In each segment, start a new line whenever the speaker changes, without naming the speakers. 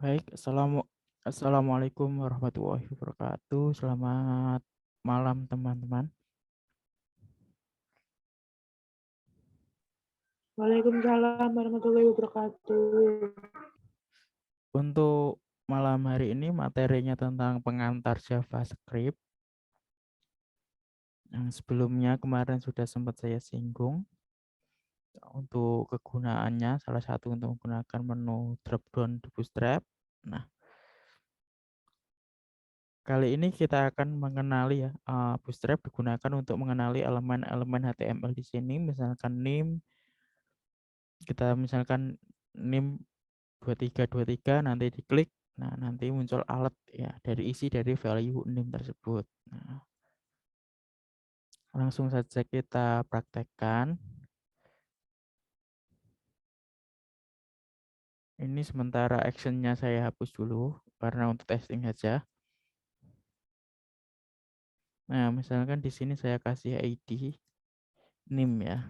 Baik, Assalamualaikum warahmatullahi wabarakatuh. Selamat malam teman-teman.
Waalaikumsalam warahmatullahi wabarakatuh.
Untuk malam hari ini materinya tentang pengantar JavaScript. Yang sebelumnya kemarin sudah sempat saya singgung. Untuk kegunaannya, salah satu untuk menggunakan menu dropdown di Bootstrap. Nah, kali ini kita akan mengenali ya, Bootstrap digunakan untuk mengenali elemen-elemen HTML di sini, misalkan name, kita misalkan name 2323 nanti diklik, nah nanti muncul alert ya dari isi dari value name tersebut. Nah, langsung saja kita praktekkan. Ini sementara actionnya saya hapus dulu karena untuk testing saja. Nah, misalkan di sini saya kasih ID name ya.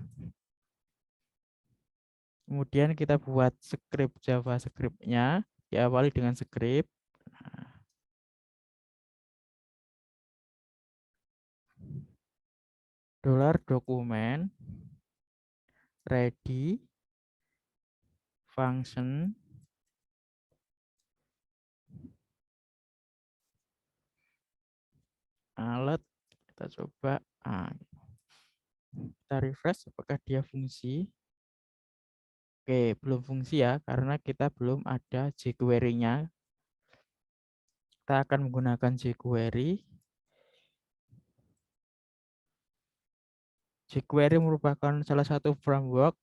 Kemudian kita buat script JavaScript-nya, diawali dengan script. Nah, $dokumen ready function alert, kita coba. Kita refresh apakah dia fungsi. Oke, belum fungsi ya karena kita belum ada jQuery-nya. Kita akan menggunakan jQuery. jQuery merupakan salah satu framework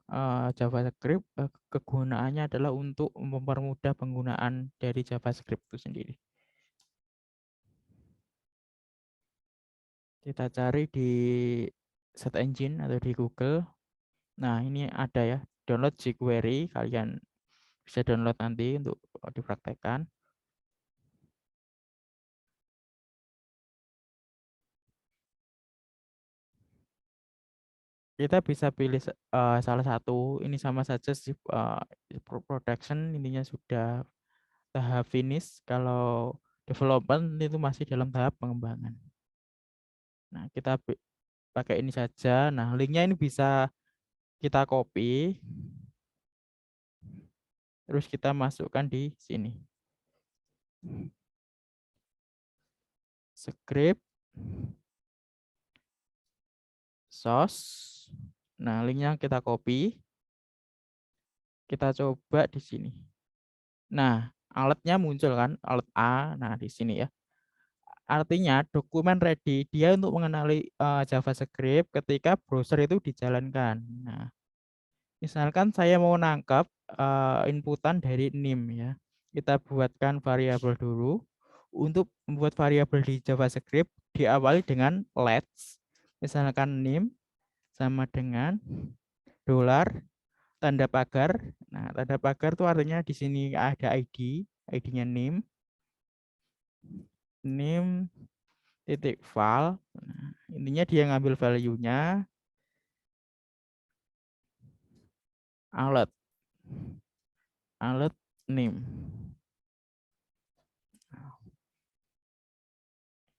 JavaScript. Kegunaannya adalah untuk mempermudah penggunaan dari JavaScript itu sendiri. Kita cari di search engine atau di Google. Nah, ini ada ya, download jQuery. Kalian bisa download nanti untuk dipraktekkan. Kita bisa pilih salah satu, ini sama saja sih, production intinya sudah tahap finish, kalau development itu masih dalam tahap pengembangan. Nah, kita pakai ini saja. Nah, linknya ini bisa kita copy, terus kita masukkan di sini. Script, source. Nah, linknya kita copy, kita coba di sini. Nah, alatnya muncul kan, alat A. Nah, di sini ya. Artinya dokumen ready dia untuk mengenali JavaScript ketika browser itu dijalankan. Nah, misalkan saya mau nangkap inputan dari name ya. Kita buatkan variabel dulu. Untuk membuat variabel di JavaScript diawali dengan let's. Misalkan name sama dengan dolar tanda pagar. Nah, tanda pagar itu artinya di sini ada ID, ID-nya name titik file. Nah, intinya dia ngambil value-nya alert name.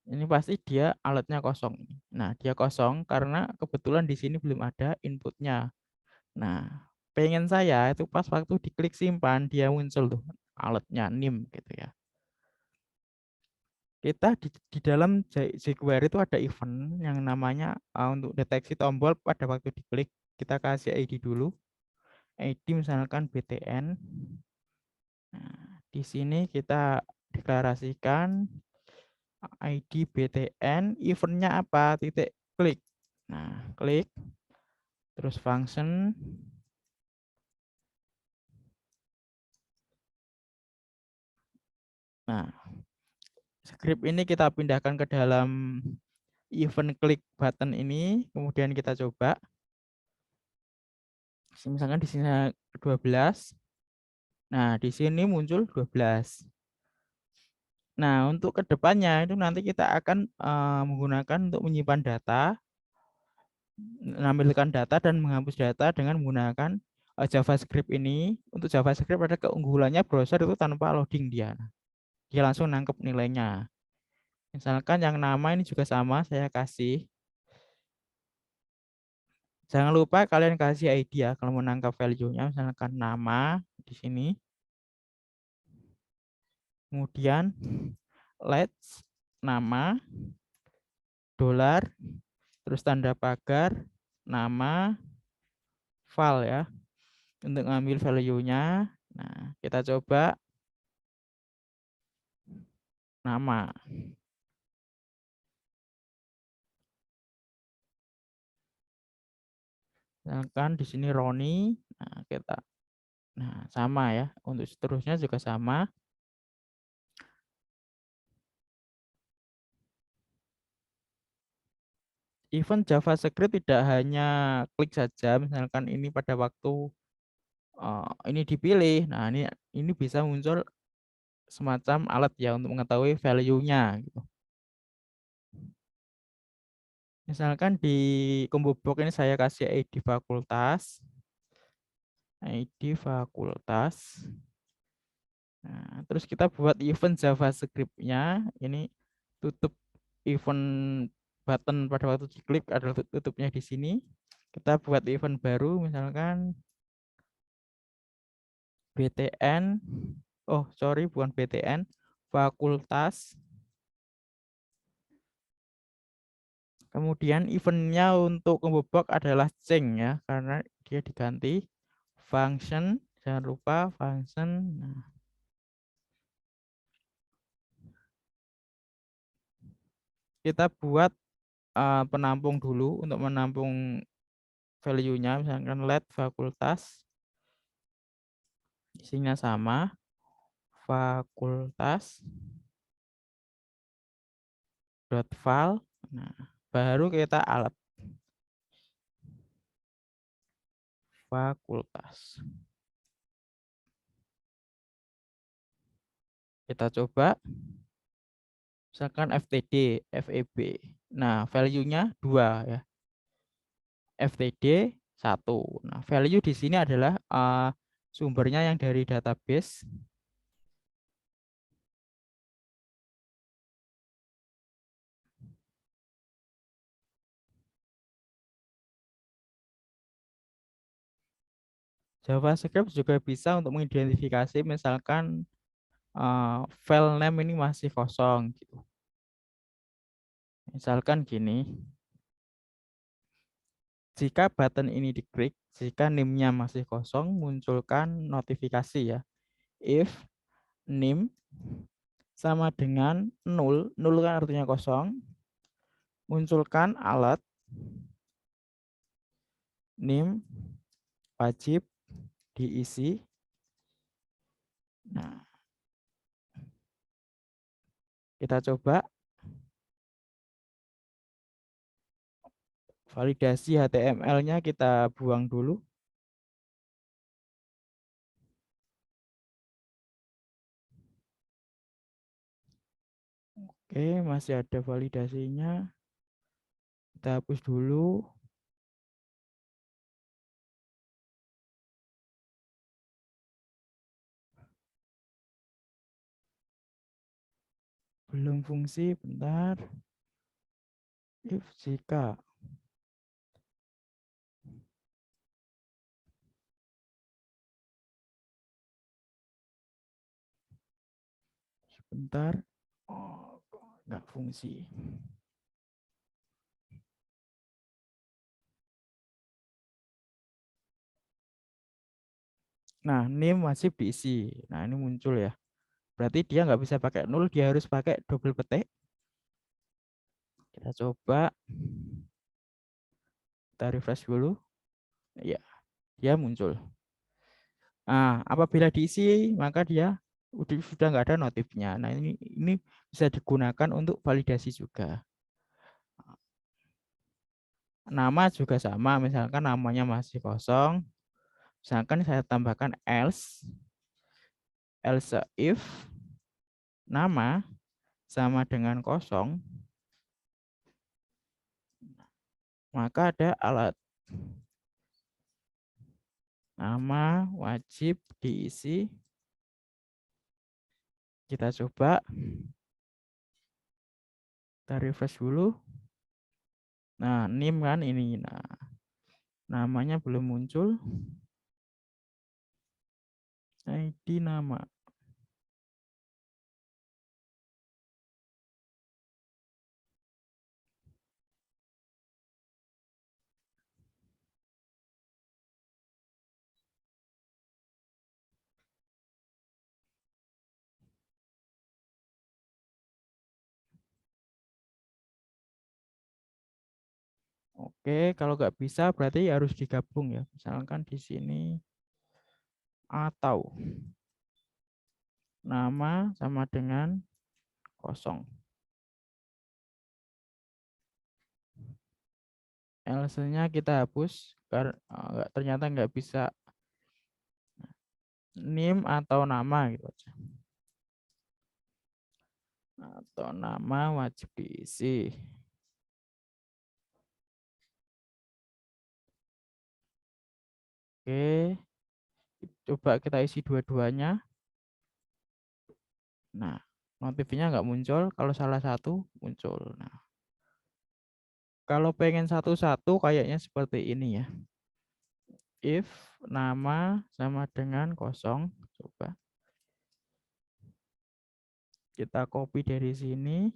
Ini pasti dia alatnya kosong. Nah, dia kosong karena kebetulan di sini belum ada inputnya. Nah, pengen saya itu pas waktu diklik simpan dia muncul tuh alatnya name gitu ya. Kita di dalam jQuery itu ada event yang namanya untuk deteksi tombol pada waktu diklik. Kita kasih ID dulu. ID misalkan btn. Nah, di sini kita deklarasikan ID btn, eventnya apa? Titik klik. Nah, klik, terus function. Nah, script ini kita pindahkan ke dalam event klik button ini, kemudian kita coba. Misalkan di sini 12. Nah, di sini muncul 12. Nah, untuk kedepannya itu nanti kita akan menggunakan untuk menyimpan data, menampilkan data dan menghapus data dengan menggunakan JavaScript ini, untuk JavaScript ada keunggulannya browser itu tanpa loading dia. Dia langsung nangkep nilainya. Misalkan yang nama ini juga sama, saya kasih. Jangan lupa kalian kasih ID ya kalau mau nangkap value-nya, misalkan nama di sini. Kemudian let's nama dolar terus tanda pagar nama file ya untuk ngambil value-nya. Nah, kita coba nama. Misalkan di sini Roni. Nah, sama ya. Untuk seterusnya juga sama. Even JavaScript tidak hanya klik saja, misalkan ini pada waktu ini dipilih. Nah, ini bisa muncul semacam alat ya untuk mengetahui value-nya gitu. Misalkan di combo box ini saya kasih ID fakultas. ID fakultas. Nah, terus kita buat event JavaScript-nya. Ini tutup event button pada waktu diklik adalah tutupnya di sini. Kita buat event baru misalkan BTN. Oh, sorry, bukan BTN. Fakultas. Kemudian eventnya untuk combo box adalah change ya, karena dia diganti function. Jangan lupa function. Nah, kita buat penampung dulu untuk menampung value-nya, misalkan let fakultas. Isinya sama, fakultas dot file. Nah, baru kita alat fakultas. Kita coba misalkan FTD, FEB. Nah, value-nya 2 ya. FTD 1. Nah, value di sini adalah sumbernya yang dari database. JavaScript juga bisa untuk mengidentifikasi misalkan file name ini masih kosong gitu. Misalkan gini. Jika button ini diklik, jika name-nya masih kosong, munculkan notifikasi ya. If name sama dengan 0, 0 kan artinya kosong, munculkan alat name wajib diisi. Nah, kita coba validasi HTML-nya kita buang dulu. Oke, masih ada validasinya. Kita hapus dulu. Belum fungsi, bentar. If jika sebentar. Oh, nggak fungsi. Nah, name wajib diisi. Nah, ini muncul ya. Berarti dia nggak bisa pakai 0, dia harus pakai double petik. Kita coba. Kita refresh dulu. Ya, dia muncul. Nah, apabila diisi, maka dia sudah nggak ada notifnya. Nah, ini bisa digunakan untuk validasi juga. Nama juga sama, misalkan namanya masih kosong. Misalkan saya tambahkan else if nama sama dengan kosong, maka ada alat. Nama wajib diisi. Kita coba. Kita refresh dulu. Nah, NIM kan ini. Nah, namanya belum muncul. ID nama. Oke, kalau nggak bisa berarti harus digabung ya. Misalkan di sini atau nama sama dengan kosong. Else-nya kita hapus karena ternyata nggak bisa NIM atau nama gitu aja. Atau nama wajib diisi. Oke, coba kita isi dua-duanya. Nah, notifnya nggak muncul. Kalau salah satu muncul. Nah, kalau pengen satu-satu kayaknya seperti ini ya. If nama sama dengan kosong, coba kita copy dari sini.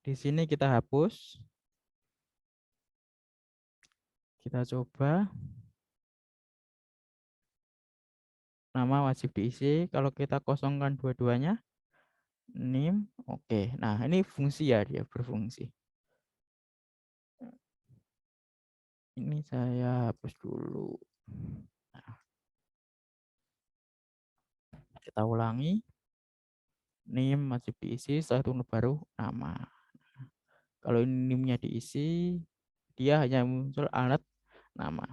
Di sini kita hapus. Kita coba. Nama wajib diisi. Kalau kita kosongkan dua-duanya, NIM, oke. Nah, ini fungsi ya, dia berfungsi. Ini saya hapus dulu. Nah, kita ulangi. NIM wajib diisi, setelah itu baru nama. Kalau ini NIM-nya diisi, dia hanya muncul alat nama.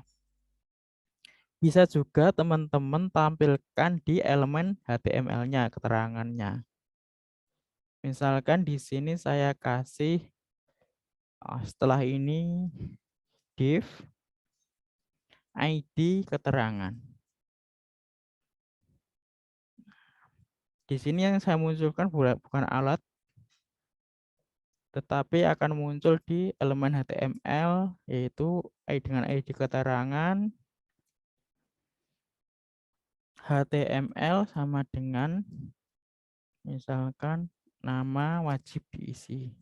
Bisa juga teman-teman tampilkan di elemen HTML-nya, keterangannya. Misalkan di sini saya kasih setelah ini div ID keterangan. Di sini yang saya munculkan bukan alat, tetapi akan muncul di elemen HTML, yaitu dengan ID keterangan HTML sama dengan misalkan nama wajib diisi.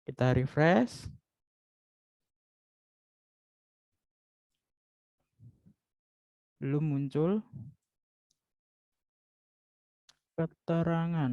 Kita refresh. Belum muncul keterangan.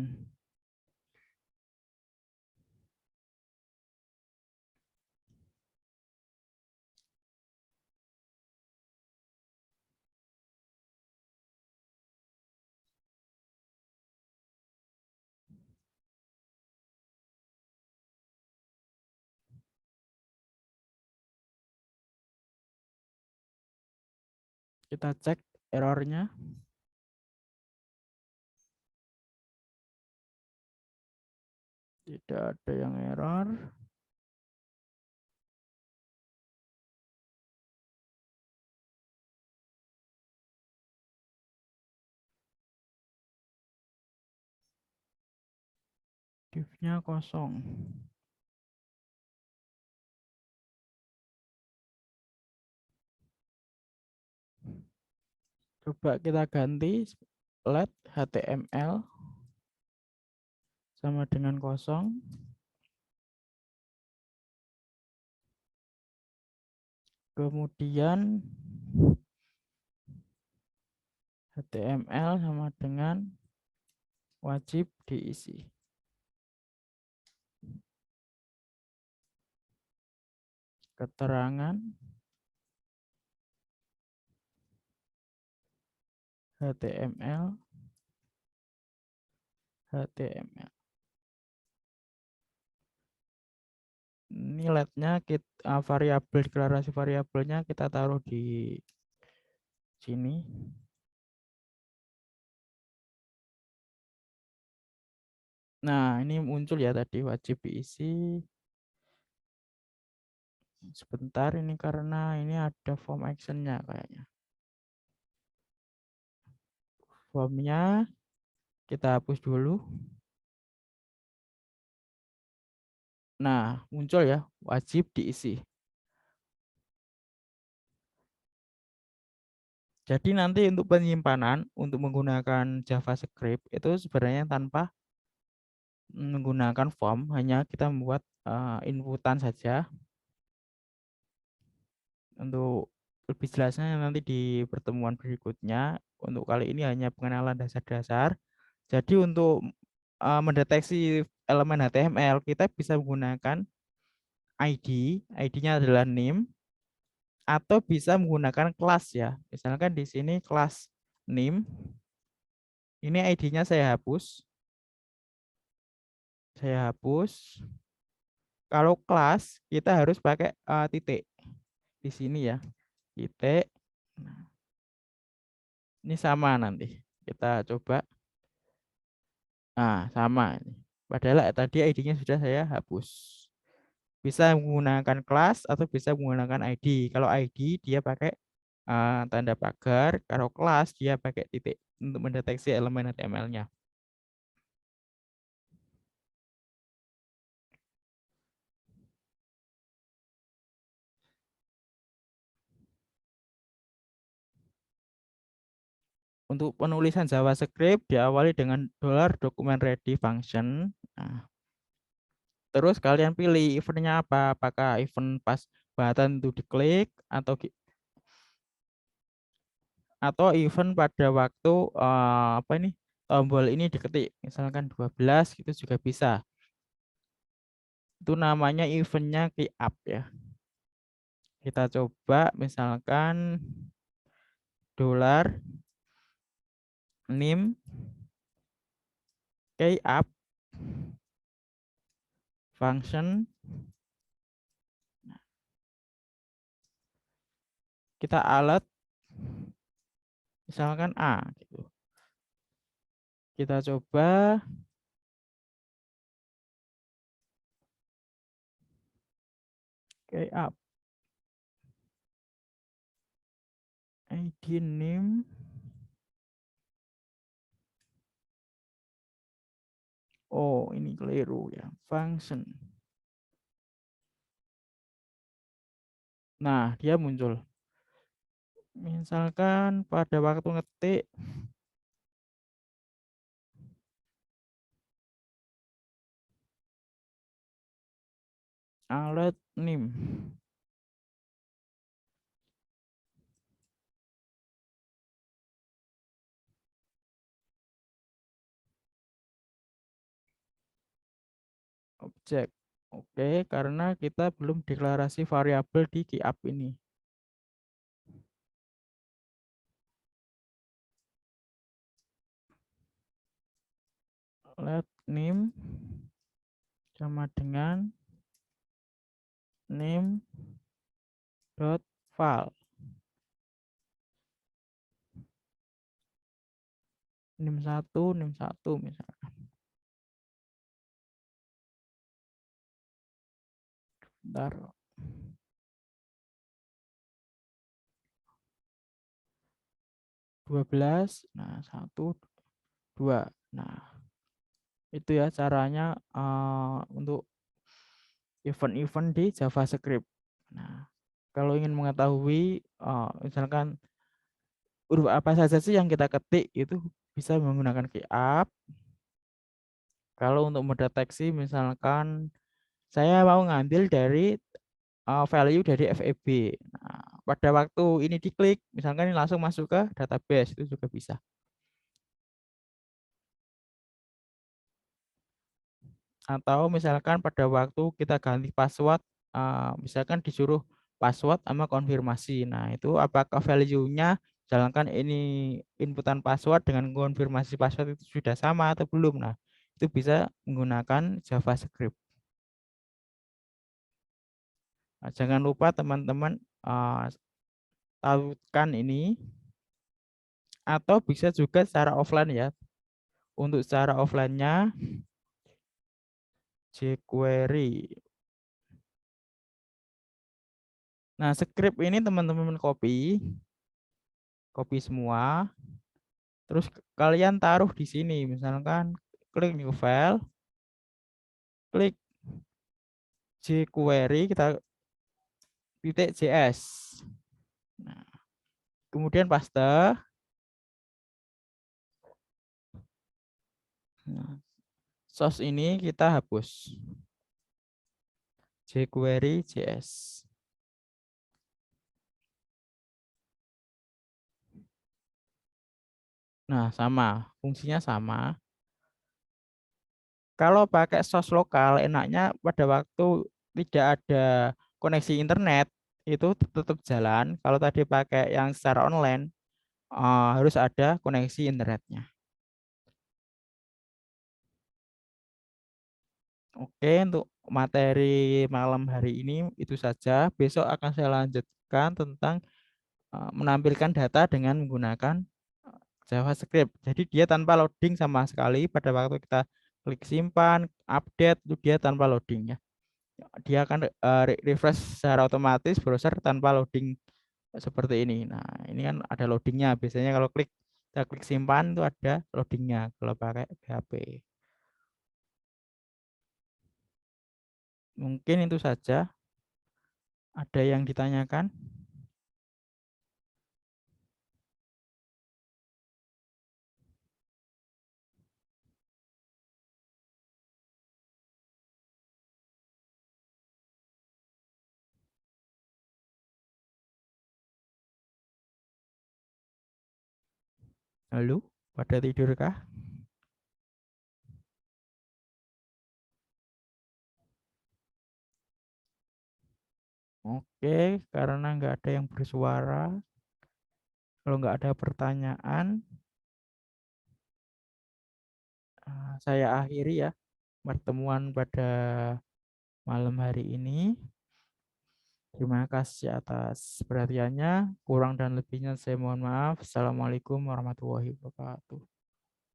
Kita cek errornya. Tidak ada yang error. Div-nya kosong. Coba kita ganti let HTML sama dengan kosong. Kemudian HTML sama dengan wajib diisi. Keterangan HTML HTML. Ini letnya kita variabel deklarasi variabelnya kita taruh di sini. Nah, ini muncul ya tadi wajib diisi. Sebentar ini karena ini ada form actionnya kayaknya. Formnya kita hapus dulu. Nah, muncul ya wajib diisi. Jadi nanti untuk penyimpanan untuk menggunakan JavaScript itu sebenarnya tanpa menggunakan form, hanya kita membuat inputan saja. Untuk lebih jelasnya nanti di pertemuan berikutnya. Untuk kali ini hanya pengenalan dasar-dasar. Jadi untuk mendeteksi elemen HTML kita bisa menggunakan ID, ID-nya adalah name, atau bisa menggunakan kelas ya. Misalkan di sini kelas name, ini ID-nya saya hapus. Saya hapus. Kalau kelas kita harus pakai titik di sini ya, titik. Nah, ini sama nanti. Kita coba. Nah, sama ini. Padahal tadi ID-nya sudah saya hapus. Bisa menggunakan kelas atau bisa menggunakan ID. Kalau ID dia pakai tanda pagar, kalau kelas dia pakai titik untuk mendeteksi elemen HTML-nya. Untuk penulisan JavaScript diawali dengan $document ready function. Nah, terus kalian pilih eventnya apa? Apakah event pas button itu diklik atau event pada waktu apa ini tombol ini diketik. Misalkan 12 itu juga bisa. Itu namanya eventnya key up ya. Kita coba misalkan dolar name key up function, kita alat misalkan A gitu. Kita coba key up ID name. Oh, ini keliru ya. Function. Nah, dia muncul. Misalkan pada waktu ngetik alat name. Objek. Oke, karena kita belum deklarasi variabel di keyup ini. Let name sama dengan name dot file. Name 1 misalnya. Bentar. 12. Nah, 1 2. Nah, itu ya caranya untuk event-event di JavaScript. Nah, kalau ingin mengetahui misalkan huruf apa saja sih yang kita ketik itu bisa menggunakan keyup. Kalau untuk mendeteksi misalkan saya mau ngambil dari value dari FEB. Nah, pada waktu ini diklik, misalkan ini langsung masuk ke database itu juga bisa. Atau misalkan pada waktu kita ganti password, misalkan disuruh password sama konfirmasi. Nah, itu apakah value-nya jalankan ini inputan password dengan konfirmasi password itu sudah sama atau belum. Nah, itu bisa menggunakan JavaScript. Nah, jangan lupa teman-teman tautkan ini, atau bisa juga secara offline ya. Untuk secara offline-nya jQuery. Nah, script ini teman-teman copy semua. Terus kalian taruh di sini, misalkan klik new file, klik jQuery, kita titik .js. Nah, kemudian paste. Nah, source ini kita hapus. jQuery JS. Nah, sama, fungsinya sama. Kalau pakai source lokal, enaknya pada waktu tidak ada koneksi internet, itu tetap jalan. Kalau tadi pakai yang secara online, harus ada koneksi internetnya. Oke, untuk materi malam hari ini itu saja. Besok akan saya lanjutkan tentang menampilkan data dengan menggunakan JavaScript. Jadi dia tanpa loading sama sekali pada waktu kita klik simpan, update, itu dia tanpa loading ya. Dia akan refresh secara otomatis browser tanpa loading seperti ini. Nah, ini kan ada loadingnya. Biasanya kalau kita klik simpan itu ada loadingnya kalau pakai PHP. Mungkin itu saja. Ada yang ditanyakan? Halo, pada tidur kah? Oke, karena nggak ada yang bersuara, kalau nggak ada pertanyaan, saya akhiri ya pertemuan pada malam hari ini. Terima kasih atas perhatiannya. Kurang dan lebihnya saya mohon maaf. Assalamualaikum warahmatullahi wabarakatuh.